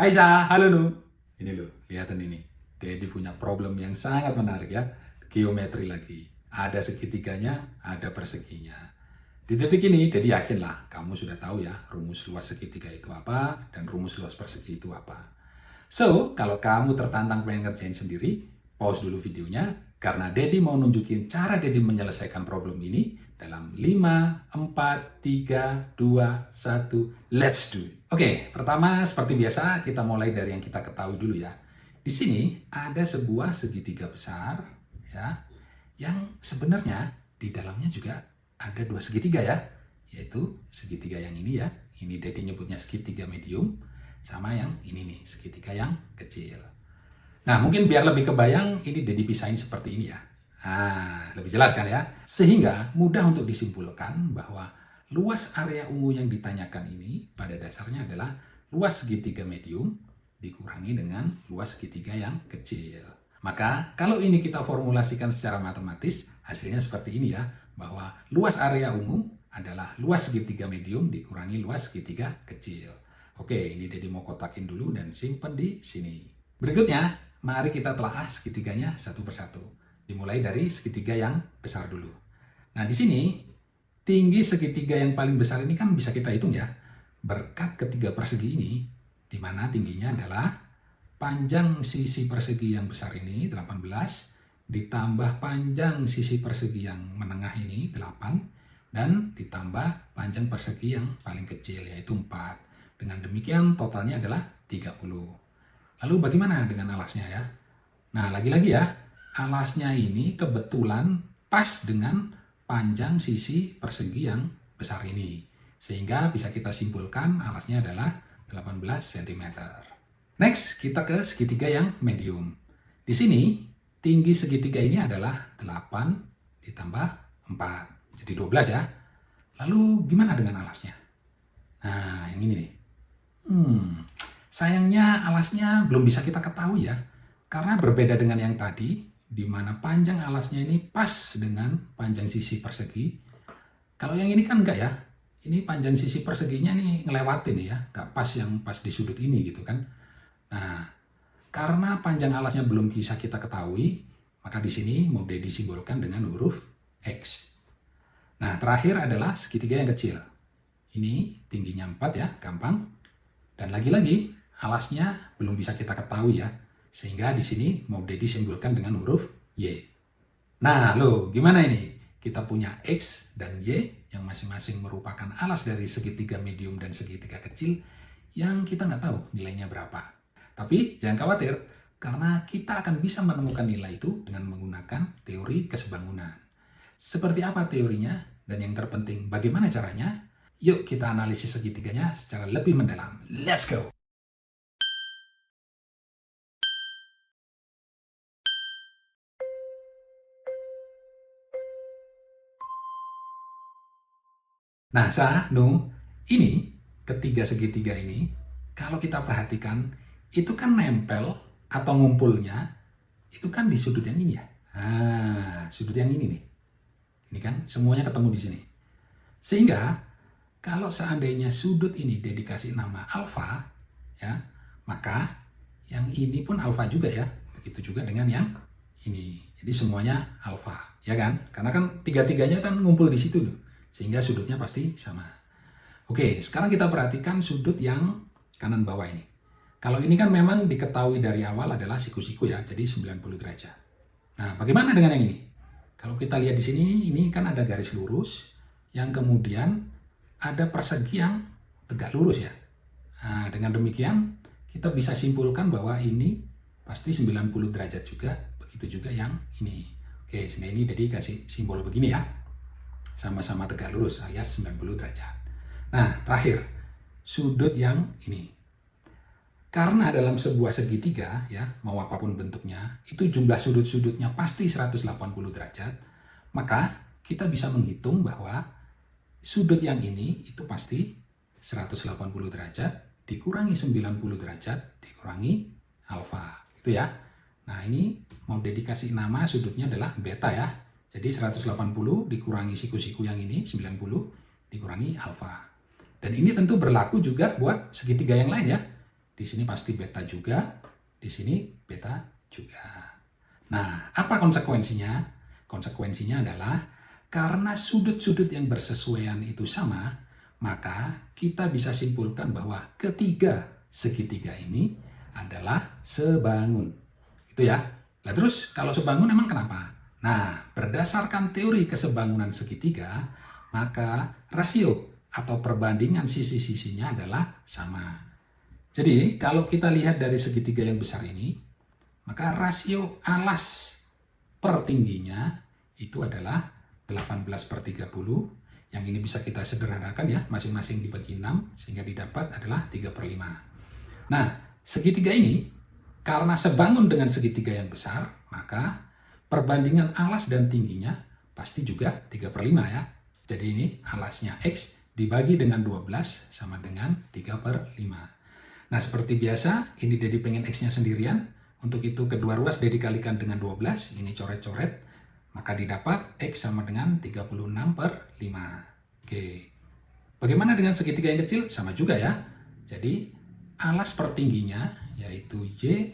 Hai Sa, halo Nu. Ini loh, lihatan ini. Dedi punya problem yang sangat menarik ya. Geometri lagi. Ada segitiganya, ada perseginya. Di titik ini, Dedi yakin lah kamu sudah tahu ya rumus luas segitiga itu apa dan rumus luas persegi itu apa. So, kalau kamu tertantang pengen ngerjain sendiri, pause dulu videonya karena Dedi mau nunjukin cara Dedi menyelesaikan problem ini dalam 5, 4, 3, 2, 1, let's do it. Oke, pertama seperti biasa kita mulai dari yang kita ketahui dulu ya. Di sini ada sebuah segitiga besar ya, yang sebenarnya di dalamnya juga ada dua segitiga ya, yaitu segitiga yang ini ya. Ini Dedi nyebutnya segitiga medium, sama yang ini nih, segitiga yang kecil. Nah, mungkin biar lebih kebayang, ini Dedi pisahin seperti ini ya. Nah, lebih jelas kan ya? Sehingga mudah untuk disimpulkan bahwa luas area ungu yang ditanyakan ini pada dasarnya adalah luas segitiga medium dikurangi dengan luas segitiga yang kecil. Maka kalau ini kita formulasikan secara matematis, hasilnya seperti ini ya, bahwa luas area ungu adalah luas segitiga medium dikurangi luas segitiga kecil. Oke, ini Dedi mau kotakin dulu dan simpan di sini. Berikutnya, mari kita telah segitiganya satu persatu. Dimulai dari segitiga yang besar dulu. Nah, di sini tinggi segitiga yang paling besar ini kan bisa kita hitung ya. Berkat ketiga persegi ini, di mana tingginya adalah panjang sisi persegi yang besar ini 18, ditambah panjang sisi persegi yang menengah ini 8, dan ditambah panjang persegi yang paling kecil yaitu 4. Dengan demikian totalnya adalah 30. Lalu bagaimana dengan alasnya ya? Nah, lagi-lagi ya, alasnya ini kebetulan pas dengan panjang sisi persegi yang besar ini. Sehingga bisa kita simpulkan alasnya adalah 18 cm. Next, kita ke segitiga yang medium. Di sini, tinggi segitiga ini adalah 8 ditambah 4. Jadi 12 ya. Lalu gimana dengan alasnya? Nah, yang ini nih. Sayangnya alasnya belum bisa kita ketahui ya. Karena berbeda dengan yang tadi, di mana panjang alasnya ini pas dengan panjang sisi persegi. Kalau yang ini kan enggak ya. Ini panjang sisi perseginya nih ngelewatin ya. Enggak pas yang pas di sudut ini gitu kan. Nah, karena panjang alasnya belum bisa kita ketahui, maka di sini mau disimbolkan dengan huruf X. Nah, terakhir adalah segitiga yang kecil. Ini tingginya 4 ya, gampang. Dan lagi-lagi, alasnya belum bisa kita ketahui ya. Sehingga di sini mau disimbolkan dengan huruf Y. Nah, loh, gimana ini? Kita punya X dan Y yang masing-masing merupakan alas dari segitiga medium dan segitiga kecil yang kita nggak tahu nilainya berapa. Tapi jangan khawatir, karena kita akan bisa menemukan nilai itu dengan menggunakan teori kesebangunan. Seperti apa teorinya dan yang terpenting bagaimana caranya? Yuk kita analisis segitiganya secara lebih mendalam. Let's go! Nah, ini ketiga segitiga ini, kalau kita perhatikan, itu kan nempel atau ngumpulnya, itu kan di sudut yang ini ya. Nah, sudut yang ini nih. Ini kan semuanya ketemu di sini. Sehingga, kalau seandainya sudut ini dikasih nama alfa, ya, maka yang ini pun alfa juga ya. Begitu juga dengan yang ini. Jadi semuanya alfa, ya kan? Karena kan tiga-tiganya kan ngumpul di situ loh. Sehingga sudutnya pasti sama. Oke, sekarang kita perhatikan sudut yang kanan bawah ini. Kalau ini kan memang diketahui dari awal adalah siku-siku ya, jadi 90 derajat. Nah, bagaimana dengan yang ini? Kalau kita lihat di sini, ini kan ada garis lurus, yang kemudian ada persegi yang tegak lurus ya. Nah, dengan demikian, kita bisa simpulkan bahwa ini pasti 90 derajat juga, begitu juga yang ini. Oke, sehingga ini jadi kasih simbol begini ya. Sama-sama tegak lurus alias 90 derajat. Nah, terakhir, sudut yang ini. Karena dalam sebuah segitiga, ya, mau apapun bentuknya, itu jumlah sudut-sudutnya pasti 180 derajat, maka kita bisa menghitung bahwa sudut yang ini itu pasti 180 derajat dikurangi 90 derajat dikurangi alfa. Itu ya. Nah, ini mau dikasih nama sudutnya adalah beta ya. Jadi 180 dikurangi siku-siku yang ini, 90 dikurangi alfa. Dan ini tentu berlaku juga buat segitiga yang lain ya. Di di sini pasti beta juga, di sini beta juga. Nah, apa konsekuensinya? Konsekuensinya adalah karena sudut-sudut yang bersesuaian itu sama, maka kita bisa simpulkan bahwa ketiga segitiga ini adalah sebangun. Itu ya. Nah, terus kalau sebangun emang kenapa? Nah, berdasarkan teori kesebangunan segitiga, maka rasio atau perbandingan sisi-sisinya adalah sama. Jadi, kalau kita lihat dari segitiga yang besar ini, maka rasio alas per tingginya itu adalah 18/30. Yang ini bisa kita sederhanakan ya, masing-masing dibagi 6, sehingga didapat adalah 3/5. Nah, segitiga ini, karena sebangun dengan segitiga yang besar, maka perbandingan alas dan tingginya pasti juga 3/5 ya. Jadi ini alasnya X dibagi dengan 12 sama dengan 3/5. Nah, seperti biasa, ini Dedi pengen X-nya sendirian. Untuk itu kedua ruas Dedi kalikan dengan 12, ini coret-coret. Maka didapat X sama dengan 36/5. Oke. Bagaimana dengan segitiga yang kecil? Sama juga ya. Jadi alas per tingginya yaitu Y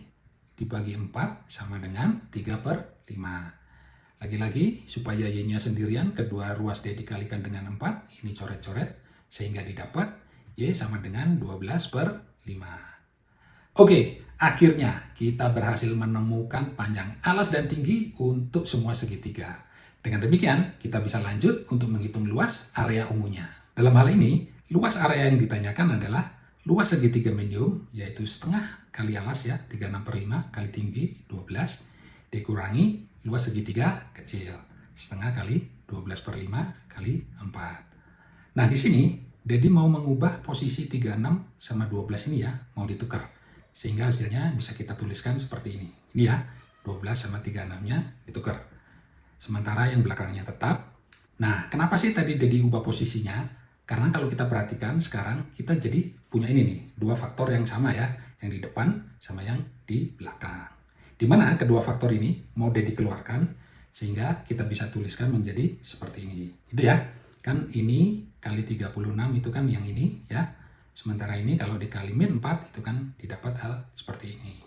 dibagi 4 sama dengan 3/5. Lagi-lagi, supaya Y-nya sendirian, kedua ruas D dikalikan dengan 4, ini coret-coret, sehingga didapat Y sama dengan 12/5. Oke, akhirnya kita berhasil menemukan panjang alas dan tinggi untuk semua segitiga. Dengan demikian, kita bisa lanjut untuk menghitung luas area ungunya. Dalam hal ini, luas area yang ditanyakan adalah luas segitiga medium, yaitu setengah kali alas ya, 36/5 kali tinggi 12, dikurangi luas segitiga kecil, setengah kali 12/5 kali 4. Nah, di sini Dedi mau mengubah posisi 36 sama 12 ini ya, mau ditukar. Sehingga hasilnya bisa kita tuliskan seperti ini. Ini ya, 12 sama 36-nya ditukar. Sementara yang belakangnya tetap. Nah, kenapa sih tadi Dedi ubah posisinya? Karena kalau kita perhatikan sekarang kita jadi punya ini nih, dua faktor yang sama ya, yang di depan sama yang di belakang. Di mana kedua faktor ini mau Dedi keluarkan sehingga kita bisa tuliskan menjadi seperti ini. Itu ya. Kan ini kali 36 itu kan yang ini ya. Sementara ini kalau dikali min 4 itu kan didapat hal seperti ini.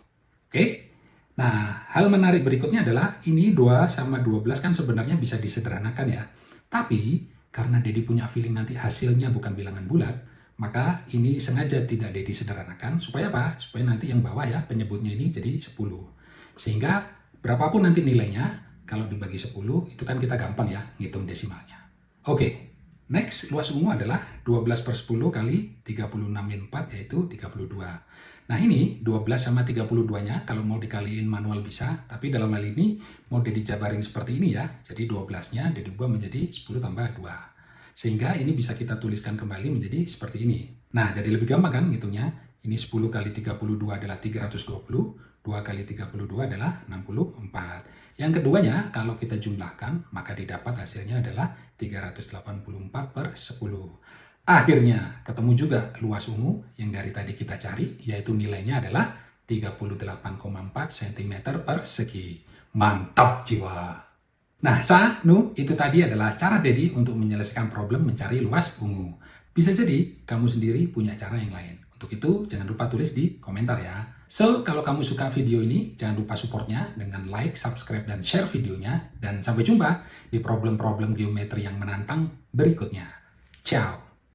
Oke. Nah, hal menarik berikutnya adalah ini 2 sama 12 kan sebenarnya bisa disederhanakan ya. Tapi karena Dedi punya feeling nanti hasilnya bukan bilangan bulat, maka ini sengaja tidak Dedi sederhanakan. Supaya apa? Supaya nanti yang bawah ya penyebutnya ini jadi 10. Sehingga berapapun nanti nilainya, kalau dibagi 10 itu kan kita gampang ya ngitung desimalnya. Oke. Next, luas ungu adalah 12/10 kali 36 min 4 yaitu 32. Nah ini 12 sama 32-nya kalau mau dikaliin manual bisa, tapi dalam hal ini mau Dedi jabarin seperti ini ya. Jadi 12-nya Dedi ubah menjadi 10 tambah 2. Sehingga ini bisa kita tuliskan kembali menjadi seperti ini. Nah jadi lebih gampang kan ngitungnya. Ini 10 kali 32 adalah 320, 2 kali 32 adalah 64. Yang keduanya kalau kita jumlahkan maka didapat hasilnya adalah 384/10. Akhirnya ketemu juga luas ungu yang dari tadi kita cari, yaitu nilainya adalah 38,4 cm persegi. Mantap jiwa! Nah, itu tadi adalah cara Dedi untuk menyelesaikan problem mencari luas ungu. Bisa jadi kamu sendiri punya cara yang lain. Untuk itu jangan lupa tulis di komentar ya. So, kalau kamu suka video ini, jangan lupa supportnya dengan like, subscribe, dan share videonya. Dan sampai jumpa di problem-problem geometri yang menantang berikutnya. Ciao!